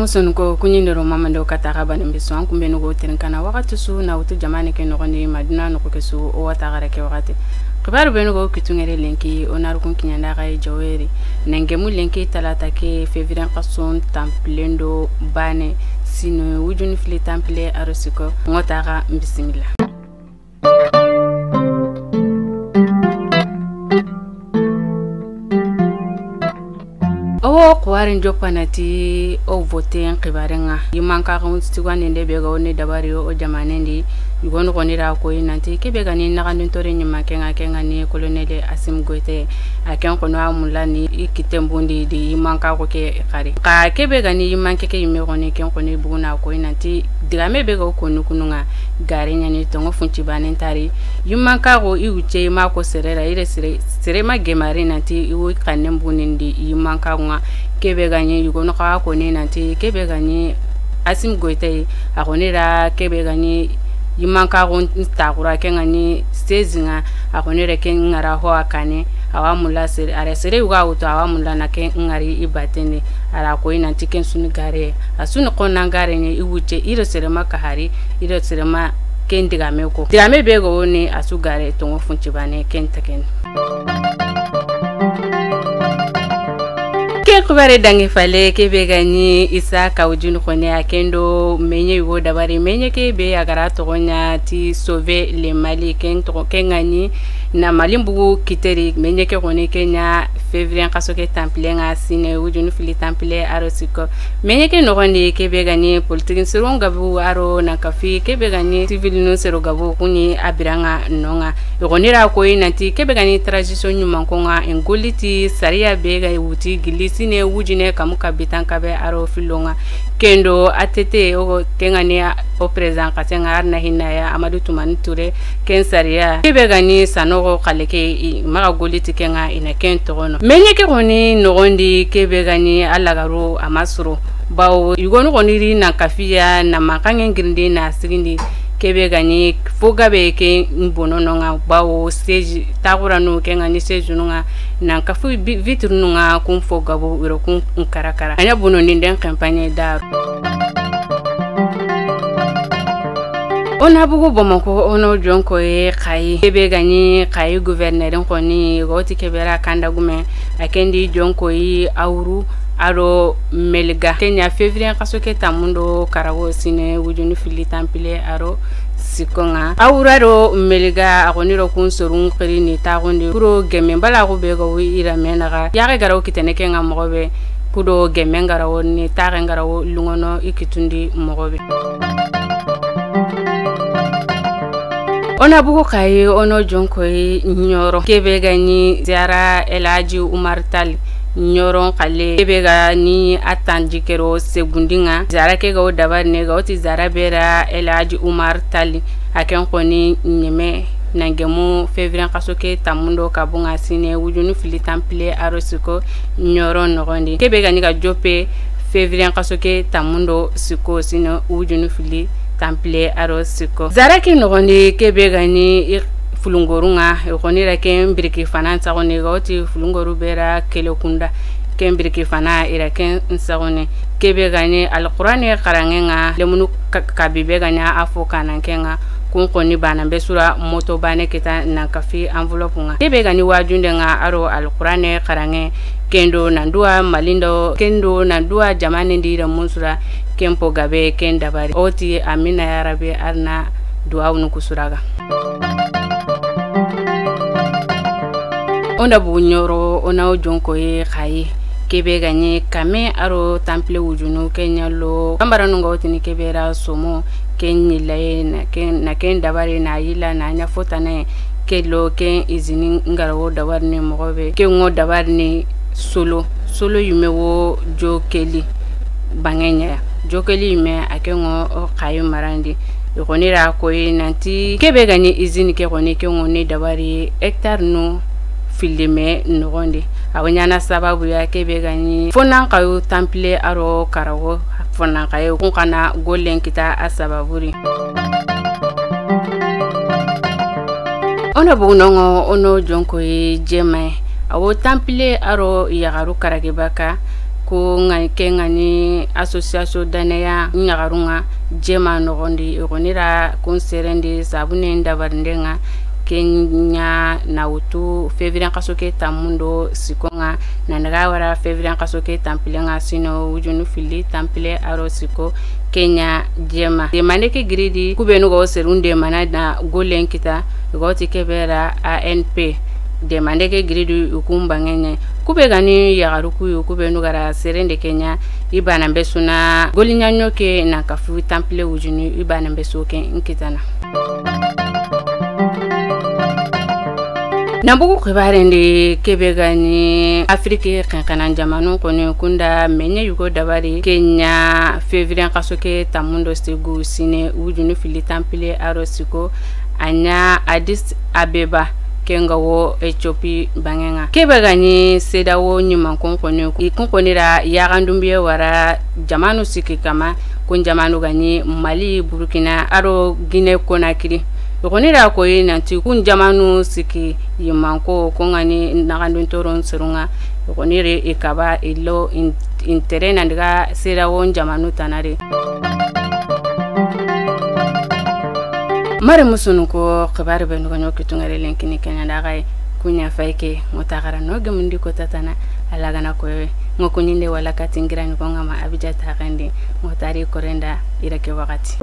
son ko kunyindero mama ndo kataka bana mbiso an kumbe no tenkana wakati su na utu jamani ke no ni madina no ko kesu o watagara ke wakati kibaru beno go kitungere lenki onaru kun kinyanda ga jaweri nenge mu lenki talata ke février qason templendo bane sino wujun fili temple arosiko ngotaga bismillah. O kwarin jopanati o vote en kibarenga yimanka kan stigwane ndebe ga woni dabari o jamane ndi yugon ko ni ra ko inanti kebe ga ni naga ntore nyima kenga ni colonel Asim Goite aken ko no amulani ikitembundi di yimanka ko ke kare ka kebe ga ni yimanke ke yime ko ni ken ko ni buguna ko inanti digame be ga ko nukununga gare nyani tongo funchi banen tari yimanka ko iuche ma ko serera ire sere ma gemari nanti iwo kanem bunindi yimanka nga kebe ganye yugono ka ko ne nanti kebe ganye Asim Goite akonera kebe ganye yimanka ko ntakura kengani sezinga akonera ken ngara ho akane awamula sere are sere yuga uto awamula na ken ngari ibatene ara ko nanti ken sunu gare asunu ko nangare ne iwuche ire sere makahari ire sere ma ken digame ko digame be go ne asugare tongo funchi bane ken taken kubare dange fale ke be gani isa ka ujun khone akendo menye wo dabari menye ke be agara to gonya ti sauver les mali ken to kengani na malimbu kiteri menye ke khone kenya février kaso ke temple nga sine ujun fili temple arosiko menye ke no gonde ke be gani politique seronga bu aro na kafi ke be gani civil no seroga bu kuni abiranga nonga igonira ko inanti ke be gani transition nyuma ko nga engoliti saria be ga wuti gilisi ne wujine kamuka bitanka be aro filonga kendo atete o kengani o president katenga arna hinaya Amadou Toumani Touré ken saria kebe gani sanogo kaleke maga goliti kenga ina ken togono menye ke goni nogondi kebe gani alagaro amasuro bawo yugono goniri na kafia na makangen grindi na sigindi kebe gani foga be ke mbono nonga bawo stage tagura no kenga ni stage nonga na kafu vitre nonga kun foga bo wiro kun karakara anya bono ni den campagne da ona bugo bomako ono jonko e kai kebe gani kai gouverneur ko ni goti kebera kanda gume akendi jonko yi awru aro melga kenya février kasoke tamundo karago sine wujuni fili temple aro sikonga awuraro melga agoniro kun sorun qiri ni tagondi kuro gemembala go be go ira menaga yaga garaw kitene kenga mogobe kudo gemengara woni tagengara wo lungono ikitundi mogobe ona bugo kai ono jonko nyoro kebe gani ziara Elaji Umar Tali nyoron kale kebe gani atanji kero segundinga zara ke go dabar ne go ti zara bera Elaji Umar Tali aken koni nyeme nangemu février kasoke tamundo kabunga sine wujunu fili temple arosiko nyoron nogondi kebe gani ga jope février kasoke tamundo siko sine wujunu fili temple arosiko zara ke nogondi kebe gani fulungorunga ekonira ken birki fana tsagone goti fulungoru bera kelekunda ken birki fana ira ken nsagone kebe gani alqur'ani qarangenga lemunu kabibe gani afoka nankenga kun koni bana besura moto bane kita na kafi enveloppe nga kebe gani wajunde nga aro alqur'ani qarange kendo nandua malindo kendo nandua jamani ndira musura kempo gabe ken dabari oti amina ya rabbi arna du'a kusuraga onda bu nyoro ona jonko e khayi kebe ganye kame aro temple wujunu kenyalo ambara nunga otini kebera somo kenyi laye na ken dabari na yila na nya fotane kelo ken izini ngaro dabarne mogobe ke ngo dabarne solo yumewo jokeli bangenya jokeli me akengo khayi marandi ikonira ko nanti kebe ganye izini ke kone ke ngone dabari hectare no filime nogonde awanyana sababu ya kebe gani fonan kayo temple aro karago fonan kayo kun kana golen kita asababuri ona bunongo ono jonko jema awo temple aro yagaru karage baka ko ngani association daneya nyagarunga jema no gondi igonira konserendi sabune ndabarendenga Kenya na utu fevrier kasoke tamundo sikonga na ndagawara fevrier kasoke tampilenga sino ujunu fili tampile aro siko Kenya jema de maneke gridi kubenu go serunde manada golen kita go tikebera ANP de maneke gridi ukumba ngene kube gani yagaruku kubenu gara serende Kenya ibana mbesuna golinya ke na kafu tampile ujunu ibana mbesoke nkitana Nambuku khibarende kebegani Afrique kankana jamanu kone kunda menye yugo dabari Kenya fevrier kasoke tamundo segu sine ujunu fili tampile arosiko anya Addis Abeba kengawo Ethiopia bangenga kebegani sedawo nyuma konkone ikonkonira yagandumbiye wara jamanu siki kama kun jamanu gani Mali Burkina aro Guinea Conakry Yokonira ko nanti kun jamanu siki yimanko kongani nagandun toron serunga yokonire ikaba ilo interena ndiga sera won jamanu tanare mare musunu ko khabar be ndo nyoki tungare lenkini kenya dagai kunya faike mutagara no gemundi ko tatana alaga na ko ngokuninde wala katingira ni konga ma abija tagandi mutari korenda irake wakati